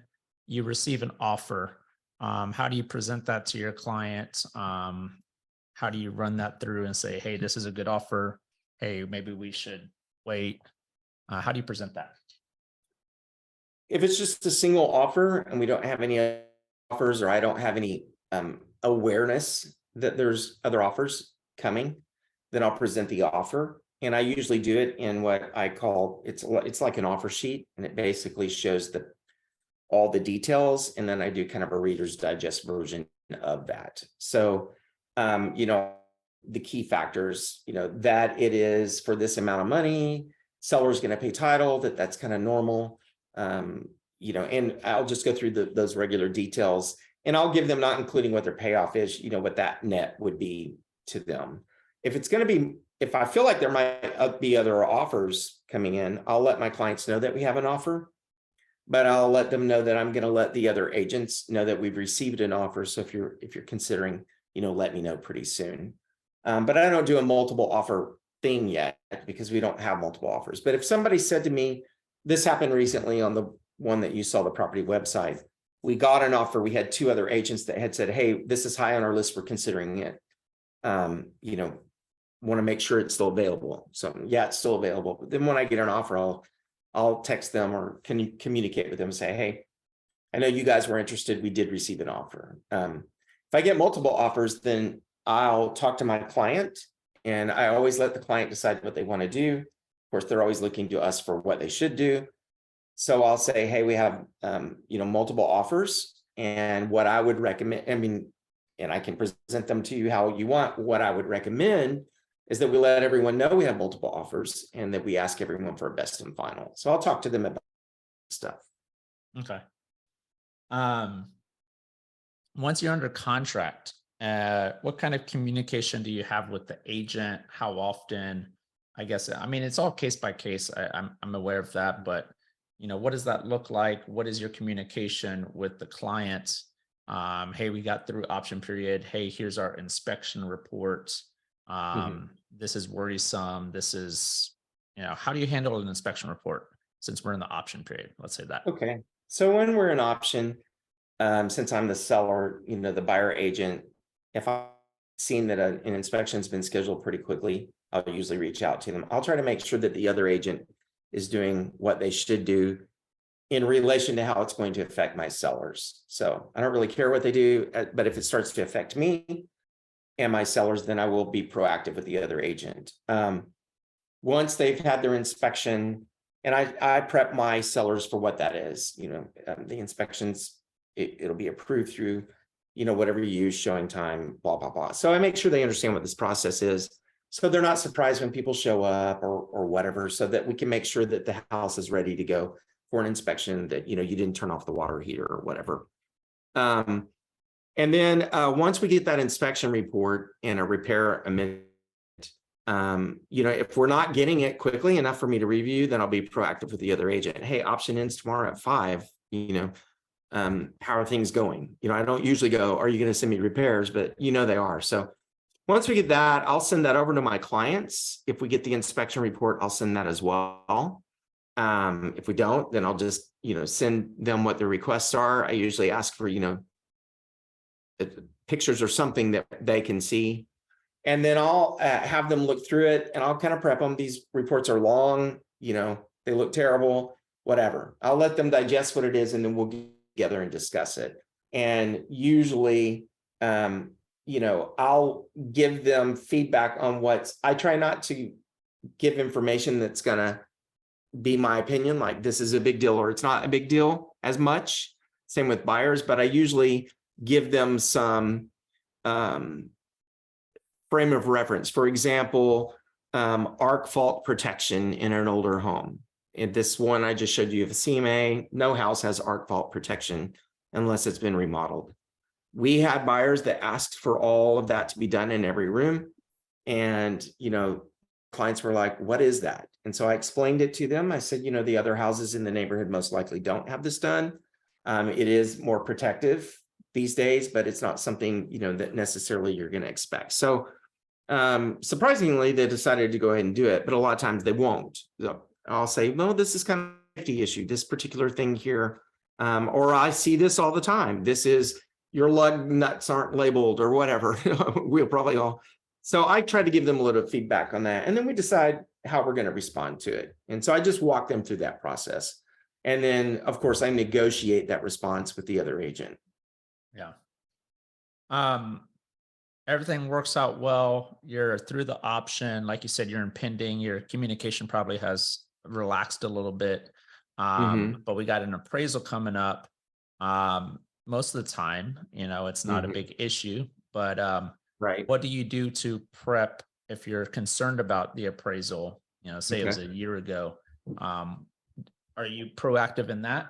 you receive an offer. How do you present that to your client? How do you run that through and say, hey, this is a good offer. Hey, maybe we should wait. How do you present that? If it's just a single offer and we don't have any offers, or I don't have any awareness that there's other offers coming, then I'll present the offer. And I usually do it in what I call, it's like an offer sheet, and it basically shows all the details. And then I do kind of a Reader's Digest version of that. So, the key factors, that it is for this amount of money, seller's going to pay title, that's kind of normal. And I'll just go through those regular details, and I'll give them, not including what their payoff is, what that net would be to them. If I feel like there might be other offers coming in, I'll let my clients know that we have an offer, but I'll let them know that I'm going to let the other agents know that we've received an offer. So if you're considering, let me know pretty soon. But I don't do a multiple offer thing yet because we don't have multiple offers. But if somebody said to me, this happened recently on the one that you saw, the property website, we got an offer. We had 2 other agents that had said, hey, this is high on our list. We're considering it. Want to make sure it's still available. So yeah, it's still available. But then when I get an offer, I'll text them or can you communicate with them and say, hey, I know you guys were interested. We did receive an offer. If I get multiple offers, then I'll talk to my client, and I always let the client decide what they want to do. Of course, they're always looking to us for what they should do. So I'll say, hey, we have, multiple offers, and what I would recommend, and I can present them to you how you want. What I would recommend is that we let everyone know we have multiple offers and that we ask everyone for a best and final. So I'll talk to them about stuff. Okay. Once you're under contract, what kind of communication do you have with the agent? How often? I guess, it's all case by case. I'm aware of that, but what does that look like? What is your communication with the client? Hey, we got through option period. Hey, here's our inspection report. This is worrisome. This is, how do you handle an inspection report since we're in the option period? Let's say that. Okay. So when we're in option, since I'm the seller, the buyer agent, if I've seen that an inspection's been scheduled pretty quickly, I'll usually reach out to them. I'll try to make sure that the other agent is doing what they should do in relation to how it's going to affect my sellers. So I don't really care what they do, but if it starts to affect me and my sellers, then I will be proactive with the other agent. Once they've had their inspection, and I prep my sellers for what that is, the inspections, it'll be approved through, whatever you use, showing time, blah, blah, blah. So I make sure they understand what this process is. So they're not surprised when people show up or whatever, so that we can make sure that the house is ready to go for an inspection, that, you didn't turn off the water heater or whatever. And then once we get that inspection report and a repair amendment, if we're not getting it quickly enough for me to review, then I'll be proactive with the other agent. Hey, option ends tomorrow at 5, how are things going? I don't usually go, are you going to send me repairs? But they are. So once we get that, I'll send that over to my clients. If we get the inspection report, I'll send that as well. If we don't, then I'll just, send them what the requests are. I usually ask for, pictures or something that they can see. And then I'll have them look through it, and I'll kind of prep them. These reports are long, they look terrible, whatever. I'll let them digest what it is, and then we'll get together and discuss it. And usually, I'll give them feedback on I try not to give information that's going to be my opinion, like this is a big deal or it's not a big deal as much. Same with buyers, but I usually give them some frame of reference. For example, arc fault protection in an older home. In this one I just showed you of a CMA, no house has arc fault protection unless it's been remodeled. We had buyers that asked for all of that to be done in every room. And, clients were like, what is that? And so I explained it to them. I said, the other houses in the neighborhood most likely don't have this done. It is more protective these days, but it's not something, that necessarily you're going to expect. So surprisingly, they decided to go ahead and do it, but a lot of times they won't. So I'll say, no, this is kind of a safety issue, this particular thing here. Or I see this all the time. This is your lug nuts aren't labeled or whatever. We'll probably all. So I try to give them a little feedback on that. And then we decide how we're going to respond to it. And so I just walk them through that process. And then, of course, I negotiate that response with the other agent. Yeah. Everything works out well. You're through the option. Like you said, you're in pending. Your communication probably has relaxed a little bit. But we got an appraisal coming up. Most of the time, it's not a big issue, but right. What do you do to prep if you're concerned about the appraisal? Say it was a year ago. Are you proactive in that?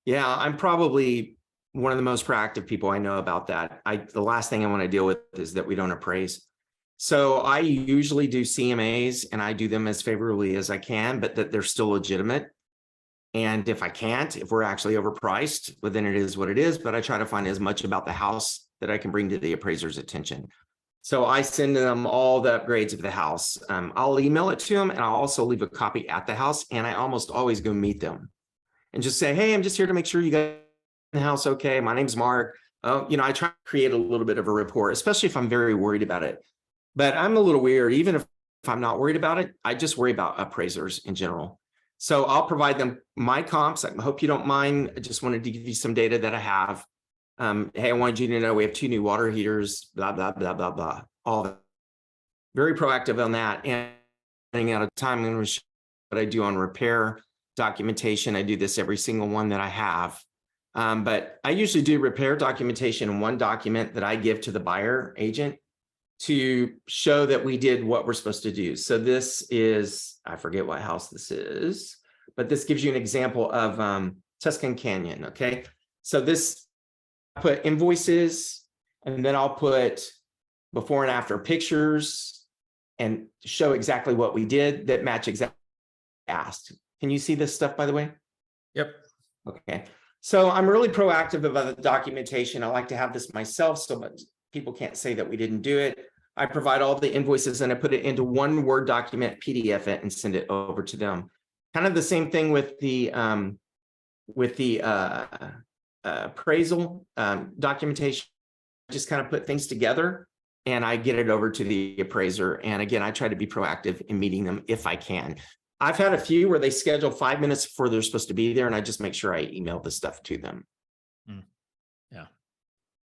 Yeah, I'm probably one of the most proactive people I know about that. The last thing I want to deal with is that we don't appraise. So I usually do CMAs, and I do them as favorably as I can, but that they're still legitimate. And if I can't, if we're actually overpriced, well, then it is what it is. But I try to find as much about the house that I can bring to the appraiser's attention. So I send them all the upgrades of the house. I'll email it to them, and I'll also leave a copy at the house. And I almost always go meet them and just say, hey, I'm just here to make sure you got the house okay. My name's Mark. I try to create a little bit of a rapport, especially if I'm very worried about it. But I'm a little weird. Even if I'm not worried about it, I just worry about appraisers in general. So I'll provide them my comps. I hope you don't mind. I just wanted to give you some data that I have. Hey, I wanted you to know we have 2 new water heaters, blah, blah, blah, blah, blah. All that. Very proactive on that. And running out of time, I'm going to show what I do on repair documentation. I do this every single one that I have. But I usually do repair documentation in one document that I give to the buyer agent to show that we did what we're supposed to do. So this is, I forget what house this is, but this gives you an example of Tuscan Canyon, okay? So this, I put invoices, and then I'll put before and after pictures and show exactly what we did that match exactly asked. Can you see this stuff, by the way? Yep. Okay. So I'm really proactive about the documentation. I like to have this myself so much people can't say that we didn't do it. I provide all the invoices and I put it into one Word document, PDF it, and send it over to them. Kind of the same thing with the appraisal documentation. Just kind of put things together and I get it over to the appraiser. And again, I try to be proactive in meeting them if I can. I've had a few where they schedule 5 minutes before they're supposed to be there, and I just make sure I email the stuff to them.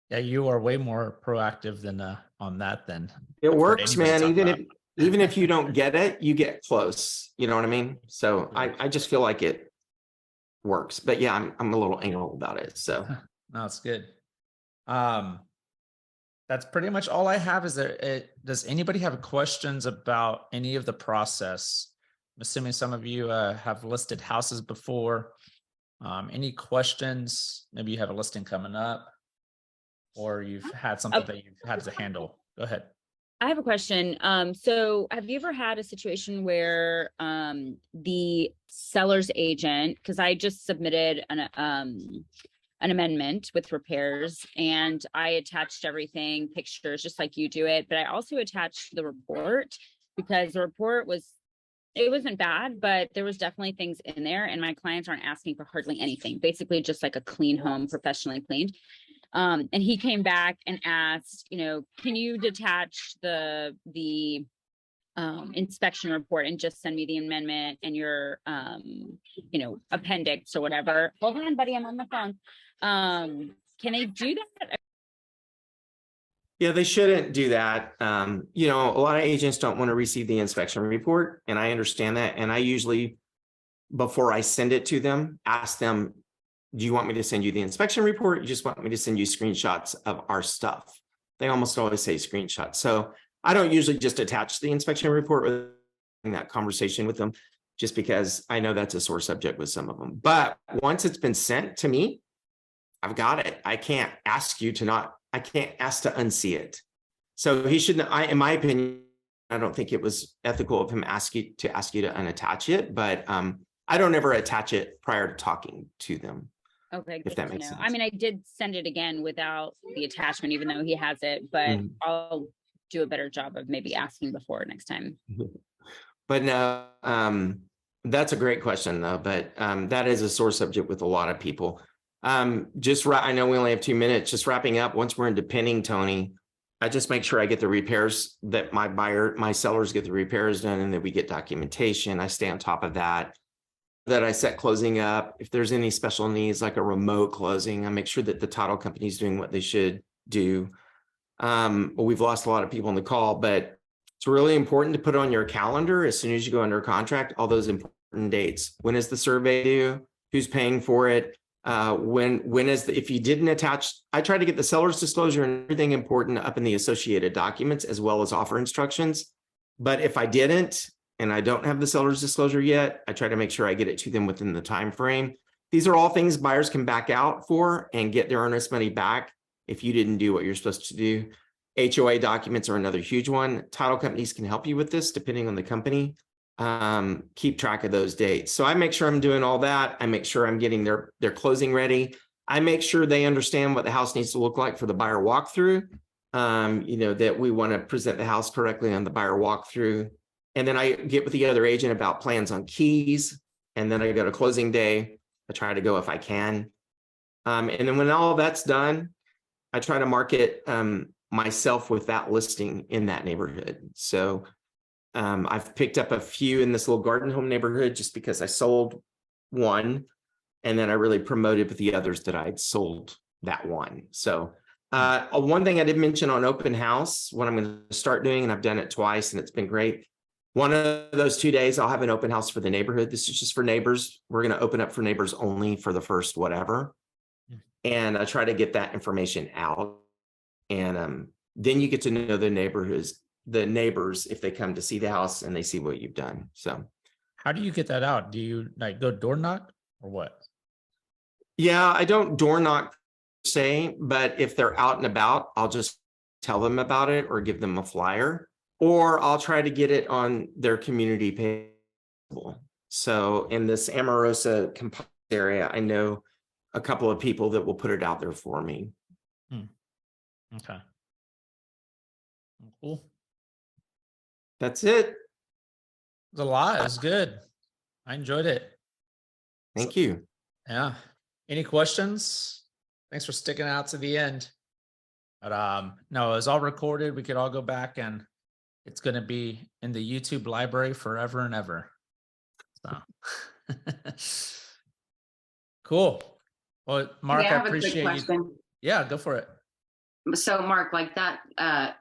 Yeah, you are way more proactive than on that than It I've heard works, anybody man. talk about. Even if you don't get it, you get close. You know what I mean? So I just feel like it works. But yeah, I'm a little anal about it. So No, it's good. That's pretty much all I have. Does anybody have questions about any of the process? I'm assuming some of you have listed houses before. Any questions? Maybe you have a listing coming up, or you've had something that you've had to handle. Go ahead. I have a question. So have you ever had a situation where the seller's agent, because I just submitted an amendment with repairs and I attached everything, pictures, just like you do it, but I also attached the report because the report wasn't bad, but there was definitely things in there and my clients aren't asking for hardly anything, basically just like a clean home, professionally cleaned. And he came back and asked, can you detach the inspection report and just send me the amendment and your, appendix or whatever. Hold on, buddy, I'm on the phone. Can they do that? yeah, they shouldn't do that. A lot of agents don't want to receive the inspection report, and I understand that. And I usually, before I send it to them, ask them, do you want me to send you the inspection report? You just want me to send you screenshots of our stuff? They almost always say screenshots. So I don't usually just attach the inspection report in that conversation with them, just because I know that's a sore subject with some of them. But once it's been sent to me, I've got it. I can't ask to unsee it. So he shouldn't, in my opinion, I don't think it was ethical of him to ask you to unattach it, but I don't ever attach it prior to talking to them. Okay, if that makes sense. I mean, I did send it again without the attachment, even though he has it, but I'll do a better job of maybe asking before next time. But no, that's a great question though, but that is a sore subject with a lot of people. I know we only have 2 minutes, just wrapping up. Once we're into pinning, Tony, I just make sure I get the repairs, that my sellers get the repairs done, and that we get documentation. I stay on top of that I set closing up. If there's any special needs, like a remote closing, I make sure that the title company is doing what they should do. We've lost a lot of people on the call, but it's really important to put on your calendar as soon as you go under contract, all those important dates. When is the survey due? Who's paying for it? If you didn't attach, I try to get the seller's disclosure and everything important up in the associated documents as well as offer instructions. But if I didn't, and I don't have the seller's disclosure yet, I try to make sure I get it to them within the time frame. These are all things buyers can back out for and get their earnest money back if you didn't do what you're supposed to do. HOA documents are another huge one. Title companies can help you with this depending on the company. Keep track of those dates. So I make sure I'm doing all that. I make sure I'm getting their closing ready. I make sure they understand what the house needs to look like for the buyer walkthrough. That we want to present the house correctly on the buyer walkthrough. And then I get with the other agent about plans on keys. And then I go to closing day. I try to go if I can. And then when all that's done, I try to market myself with that listing in that neighborhood. So I've picked up a few in this little garden home neighborhood just because I sold one. And then I really promoted with the others that I'd sold that one. So one thing I did mention on open house, what I'm going to start doing, and I've done it twice and it's been great. One of those 2 days, I'll have an open house for the neighborhood. This is just for neighbors. We're going to open up for neighbors only for the first whatever. And I try to get that information out. And then you get to know the neighbors if they come to see the house and they see what you've done. So how do you get that out? Do you go door knock or what? Yeah, I don't door knock say, but if they're out and about, I'll just tell them about it or give them a flyer. Or I'll try to get it on their community page. So in this Amarosa area, I know a couple of people that will put it out there for me. Okay. Cool. That's it. It's a lot. It's good. I enjoyed it. Thank you. Yeah. Any questions? Thanks for sticking out to the end. But no, it's all recorded. We could all go back and it's going to be in the YouTube library forever and ever. So cool. Well, Mark, Yeah, I have a quick appreciate you. question. Yeah, go for it. So Mark, like that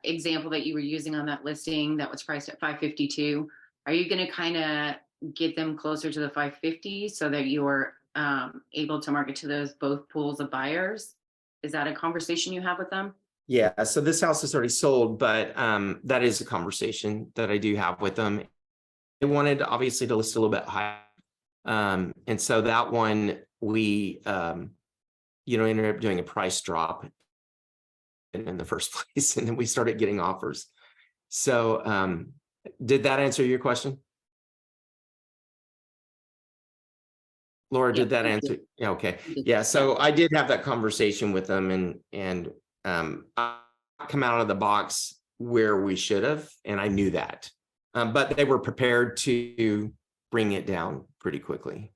example that you were using on that listing that was priced at 552, are you going to kind of get them closer to the 550 so that you're able to market to those both pools of buyers? Is that a conversation you have with them? Yeah, so this house is already sold, but that is a conversation that I do have with them. They wanted obviously to list a little bit higher. And so that one we ended up doing a price drop in the first place, and then we started getting offers. So did that answer your question? Laura, did that answer? Yeah, okay. Yeah, so I did have that conversation with them, and I come out of the box where we should have, and I knew that. But they were prepared to bring it down pretty quickly.